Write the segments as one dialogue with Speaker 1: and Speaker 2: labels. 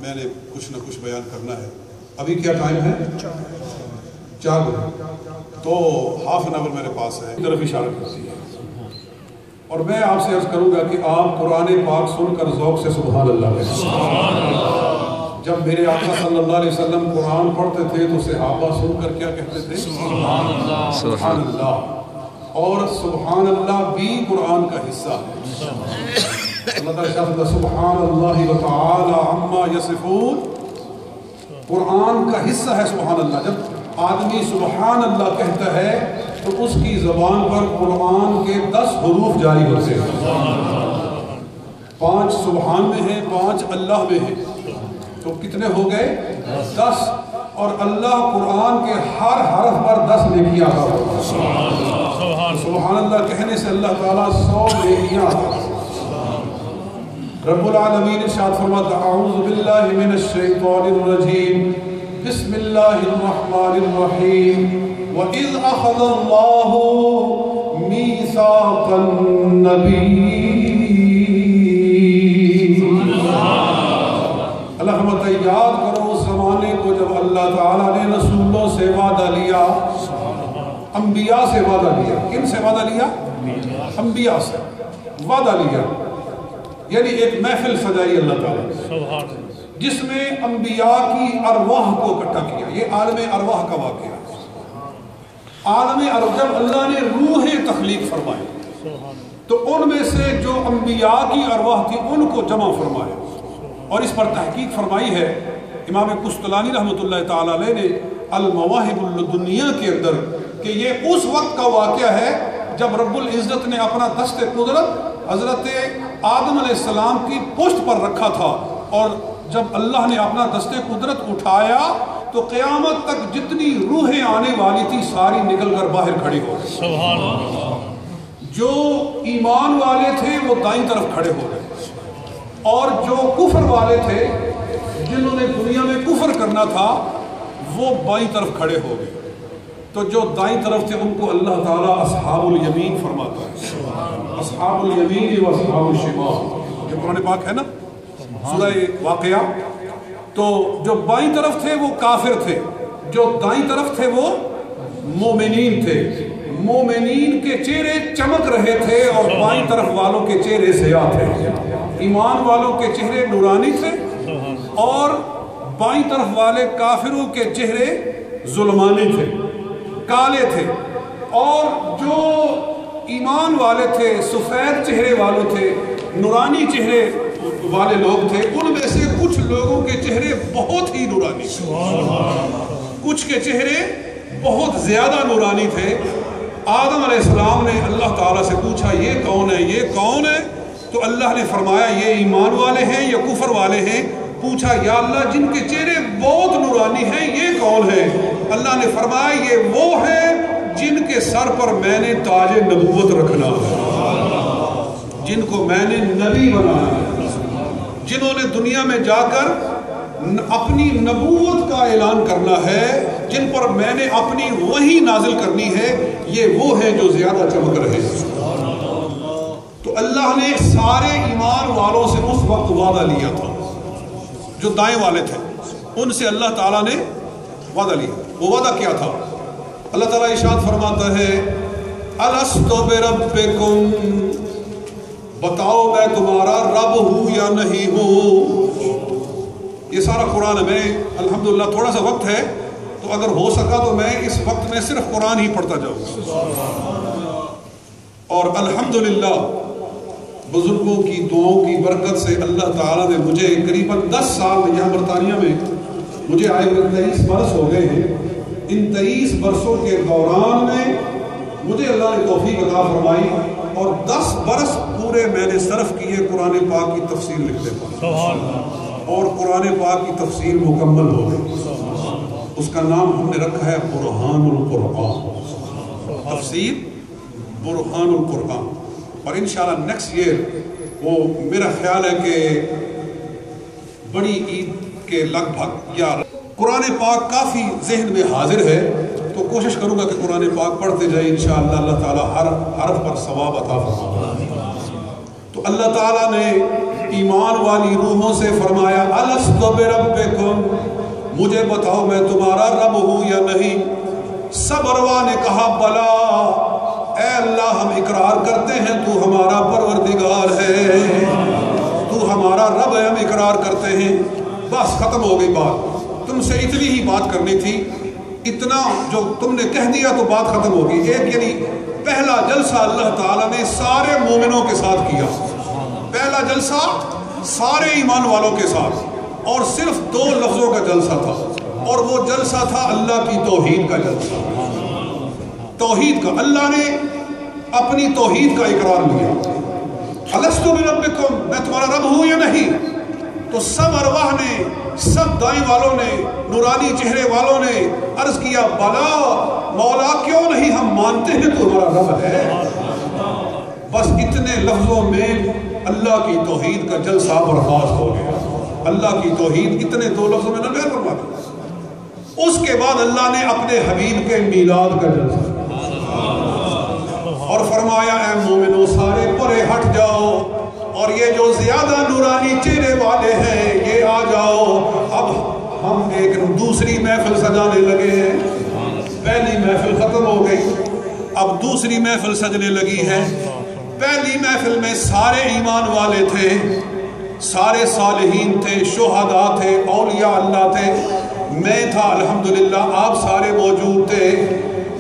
Speaker 1: میں نے کچھ نہ کچھ بیان کرنا ہے. ابھی کیا ٹائم ہے؟ 4 بجے. تو ہاف این آور میرے پاس ہے. طرف اشارہ کرتی ہے. اور میں آپ سے عرض کروں گا کہ آپ قرآن پاک سن کر ذوق سے سبحان اللہ کہیں. جب میرے آقا صلی اللہ علیہ وسلم قرآن پڑھتے تھے تو صحابہ سن کر کیا کہتے تھے؟ سبحان اللہ. سبحان اللہ. اور سبحان اللہ بھی قرآن کا حصہ ہے. اللہ تعالیٰ شاہد سبحان اللہ وتعالی عما یصفون. قرآن کا حصہ ہے سبحان اللہ. جب آدمی سبحان اللہ کہتا ہے تو اس کی زبان پر قرآن کے 10 حروف جاری ہوتے ہیں. 5 سبحان میں ہیں، 5 اللہ میں ہیں، تو کتنے ہو گئے؟ 10. اور اللہ قرآن کے ہر حرف پر 10 نیکیاں عطا کرتا ہے. سبحان اللہ کہنے سے اللہ تعالیٰ 100 نیکیاں عطا کرتا ہے. رب العالمین ارشاد فرماتا اعوذ باللہ من الشیطان الرجیم بسم اللہ الرحمن الرحیم وَإِذْ أَخَذَ اللَّهُ مِيثَاقَ النَّبِيِّينَ. اللہ فرماتا ہے یاد کرو اس زمانے کو جب اللہ تعالیٰ نے رسولوں سے وعدہ لیا، انبیاء سے وعدہ لیا. کن سے وعدہ لیا؟ انبیاء سے وعدہ لیا. یعنی ایک محفل سجائی اللہ تعالیٰ جس میں انبیاء کی ارواح کو اکٹھا کیا. یہ عالم ارواح کا واقعہ ہے. عالم ارواح جب اللہ نے روحیں تخلیق فرمائی تو ان میں سے جو انبیاء کی ارواح تھی ان کو جمع فرمایا. اور اس پر تحقیق فرمائی ہے امام قسطلانی رحمۃ اللہ تعالیٰ علیہ نے المواہب اللدنیہ کے اندر کہ یہ اس وقت کا واقعہ ہے جب رب العزت نے اپنا دست قدرت حضرت آدم علیہ السلام کی پشت پر رکھا تھا. اور جب اللہ نے اپنا دست قدرت اٹھایا تو قیامت تک جتنی روحیں آنے والی تھی ساری نکل کر باہر کھڑی ہو گئی. سبحان اللہ. جو ایمان والے تھے وہ دائیں طرف کھڑے ہو گئے اور جو کفر والے تھے جنہوں نے دنیا میں کفر کرنا تھا وہ بائیں طرف کھڑے ہو گئے. تو جو دائیں طرف تھے ان کو اللہ تعالیٰ اصحاب الیمین فرماتا ہے. اصحاب الیمین و اصحاب الشمال یہ قرآن پاک ہے نا سورہ واقعہ. تو جو بائیں طرف تھے وہ کافر تھے، جو دائیں طرف تھے وہ مومنین تھے. مومنین کے چہرے چمک رہے تھے اور بائیں طرف والوں کے چہرے سیاہ تھے. ایمان والوں کے چہرے نورانی تھے اور بائیں طرف والے کافروں کے چہرے ظلمانی تھے، کالے تھے. اور جو ایمان والے تھے سفید چہرے والے تھے، نورانی چہرے والے لوگ تھے. ان میں سے کچھ لوگوں کے چہرے بہت ہی نورانی تھے، کچھ کے چہرے بہت زیادہ نورانی تھے. آدم علیہ السلام نے اللہ تعالیٰ سے پوچھا یہ کون ہے، یہ کون ہے؟ تو اللہ نے فرمایا یہ ایمان والے ہیں یا کفر والے ہیں؟ پوچھا یا اللہ جن کے چہرے بہت نورانی ہیں یہ کون ہے؟ اللہ نے فرمایا یہ وہ ہیں جن کے سر پر میں نے تاج نبوت رکھنا ہے، جن کو میں نے نبی بنانا ہے، جنہوں نے دنیا میں جا کر اپنی نبوت کا اعلان کرنا ہے، جن پر میں نے اپنی وحی نازل کرنی ہے. یہ وہ ہیں جو زیادہ چمک رہے ہیں. تو اللہ نے سارے ایمان والوں سے اس وقت وعدہ لیا تھا. جو دائیں والے تھے ان سے اللہ تعالیٰ نے وعدہ لیا. وہ وعدہ کیا تھا؟ اللہ تعالیٰ ارشاد فرماتا ہے الست بربکم، بتاؤ میں تمہارا رب ہوں یا نہیں ہوں. یہ سارا قرآن میں الحمدللہ تھوڑا سا وقت ہے تو اگر ہو سکا تو میں اس وقت میں صرف قرآن ہی پڑھتا جاؤں. اور الحمدللہ بزرگوں کی دعاؤں کی برکت سے اللہ تعالیٰ نے مجھے قریباً 10 سال یہاں برطانیہ میں مجھے آئے ہوئے 23 برس ہو گئے ہیں. ان 23 برسوں کے دوران میں مجھے اللہ نے توفیق عطا فرمائی اور 10 برس پورے میں نے صرف کیے قرآن پاک کی تفسیر لکھتے ہیں اور قرآن پاک کی تفسیر مکمل ہو گئی. اس کا نام ہم نے رکھا ہے برہان القرآن، تفسیر برہان القرآن. اور انشاءاللہ نیکسٹ ایئر وہ میرا خیال ہے کہ بڑی عید کے لگ بھگ یا قرآن پاک کافی ذہن میں حاضر ہے تو کوشش کروں گا کہ قرآن پاک پڑھتے جائیں انشاءاللہ. اللہ تعالیٰ ہر حرف پر ثواب عطا فرمائے. تو اللہ تعالیٰ نے ईमान वाली रूहों से फरमाया अलस्तु बिरब्बिकुम, मुझे बताओ मैं तुम्हारा रब हूँ या नहीं। सब अरवा ने कहा बला, ऐ अल्लाह हम इकरार करते हैं तू हमारा परवरदिगार है, तू हमारा रब है, हम इकरार करते हैं। बस खत्म हो गई बात, तुमसे इतनी ही बात करनी थी, इतना जो तुमने कह दिया तो बात खत्म होगी। एक यानी पहला जलसा अल्लाह ताला ने सारे मोमिनों के साथ किया, पहला जलसा सारे ईमान वालों के साथ, और सिर्फ 2 लफ्जों का जलसा था, और वो जलसा था अल्लाह की तौहीद का जलसा, तौहीद का। अल्लाह ने अपनी तौहीद का इकरार लिया, अलस्तु बिरब्बिकुम, मैं तुम्हारा रब हूँ या नहीं। तो सब अरवाह ने, सब दाई वालों ने, नूरानी चेहरे वालों ने अर्ज किया बला मौला, क्यों नहीं, हम मानते हैं तो हमारा रब है। बस इतने लफ्जों में अल्लाह की तौहीद का जलसा बर्खास्त हो गया। अल्लाह की तौहीद इतने 2 लफ्जों में न बयान फरमा दिया। उसके बाद अल्लाह ने अपने हबीब के मीलाद का जलसा और फरमाया ऐ मोमिनो सारे परे हट जाओ, और ये जो ज्यादा नूरानी चेहरे वाले हैं ये आ जाओ। अब हम एक दूसरी महफिल सजाने लगे हैं। पहली महफिल खत्म हो गई, अब दूसरी महफिल सजने लगी है। पहली महफिल में सारे ईमान वाले थे, सारे सालिहीन थे, शुहदा थे, औलिया अल्लाह थे, मैं था अल्हम्दुलिल्लाह, आप सारे मौजूद थे।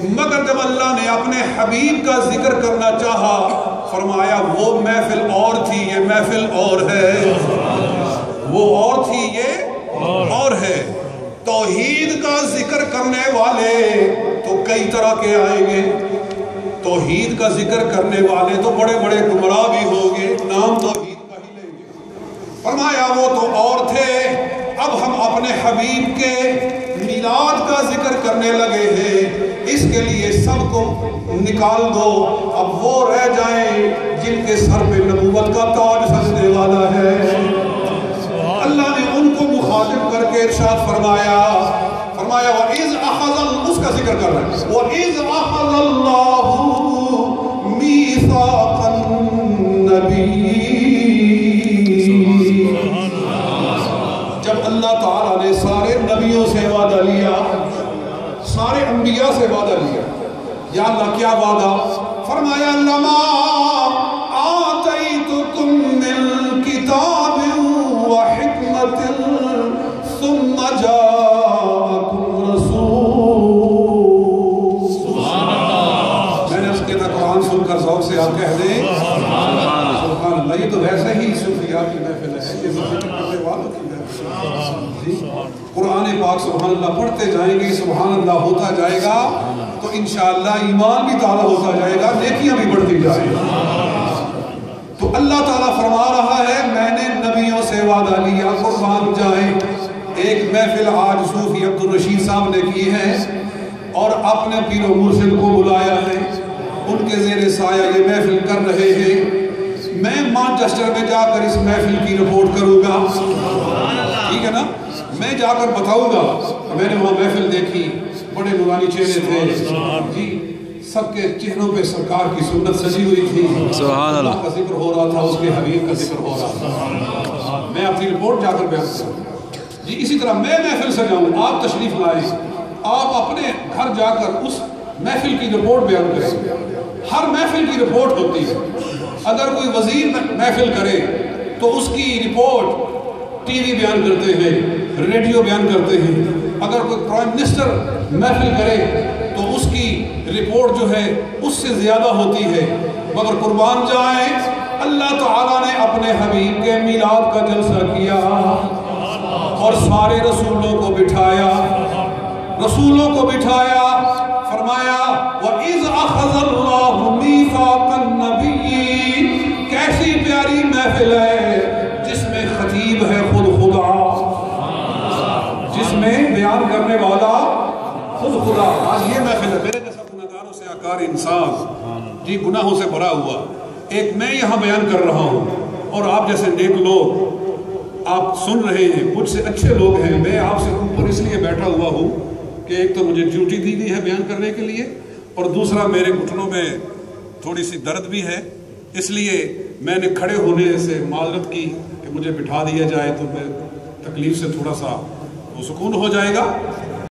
Speaker 1: मगर जब अल्लाह ने अपने हबीब का जिक्र करना चाहा, फरमाया वो महफिल और थी, ये महफिल और है, वो और थी, ये और है। तौहीद का जिक्र करने वाले तो कई तरह के आएंगे, तौहीद का जिक्र करने वाले तो बड़े बड़े गुमराह भी होंगे, नाम तौहीद का ही लेंगे। फरमाया वो तो और थे, अब हम अपने हबीब के मिलाद का जिक्र करने लगे हैं, इसके लिए सबको निकाल दो। अब वो रह जाएं जिनके सर पे नबूवत का ताज सजने वाला है। अल्लाह ने उनको मुखातिब करके इरशाद फरमाया, फरमाया वइज़ अख़ज़ल, उसका जिक्र कर रहे हैं, वइज़ अख़ज़ल्लाहु मीसाक़न नबी। जब अल्लाह ताला ने सारे नबियों से वादा लिया, सारे अंबिया से वादा लिया, या अल्लाह क्या वादा, फरमाया लमा आतैतुकुम मिन किताबिन व हिकमतिन सुम्मा जाअकुम रसूल। सुभान अल्लाह। मैंने उसके कुरान सुनकर ज़ौक़ से आप कह दें सुभान अल्लाह। ये तो वैसे ही सूफिया की महफिल है, ये जिक्र करने वालों की कुरान पाक सुभान अल्लाह पढ़ते जाएंगे, सुभान अल्लाह होता जाएगा, तो इंशाअल्लाह ईमान भी ताला होता जाएगा, नेकियां भी बढ़ती जाएगी। तो अल्लाह ताला फरमा रहा है मैंने नबियों से वादा लिया, कुर्बान जाए। एक महफिल आज सूफी अब्दुल रशीद साहब ने की है और अपने पीरो मुर्शिद को बुलाया है, उनके ज़ेरे साया ये महफिल कर रहे हैं। मैं मैनचेस्टर में जाकर इस महफिल की रिपोर्ट करूंगा, ठीक है ना, मैं जाकर बताऊंगा। मैंने वहाँ महफिल देखी, बड़े नूरानी चेहरे थे जी, सबके चेहरों पे सरकार की सुन्नत सजी हुई थी, सुभान अल्लाह का जिक्र हो रहा था, उसके हबीब का जिक्र हो रहा था। मैं अपनी रिपोर्ट जाकर बयान करूँगा जी। इसी तरह मैं महफिल सजाऊँ, आप तशरीफ लाएं, आप अपने घर जाकर उस महफिल की रिपोर्ट बयान करें। हर महफिल की रिपोर्ट होती है। अगर कोई वजीर महफिल करे तो उसकी रिपोर्ट टीवी बयान करते हैं, रेडियो बयान करते हैं। अगर कोई प्राइम मिनिस्टर महफिल करे तो उसकी रिपोर्ट जो है उससे ज़्यादा होती है। मगर कुर्बान जाए, अल्लाह ताला ने अपने हबीब के मिलाद का जलसा किया और सारे रसूलों को बिठाया, रसूलों को बिठाया। फरमाया वइज़ अख़ज़ल्लाहु मीसाक़न नबिय्यीन। कैसी प्यारी महफिल है जिसमें खतीब है खुद खुदा, जिसमें बयान करने वाला खुद खुदा। आज ये महफिल है, मेरे जैसा गुनाहगारों से आकार इंसान जी, गुनाहों से भरा हुआ एक मैं यहाँ बयान कर रहा हूँ, और आप जैसे नेक लोग आप सुन रहे हैं, मुझसे अच्छे लोग हैं। मैं आपसे ऊपर इसलिए बैठा हुआ हूँ कि एक तो मुझे ड्यूटी दी गई है बयान करने के लिए, और दूसरा मेरे घुटनों में थोड़ी सी दर्द भी है, इसलिए मैंने खड़े होने से माजरत की کہ مجھے بٹھا دیا جائے تو میں تکلیف سے تھوڑا سا وہ سکون ہو جائے گا.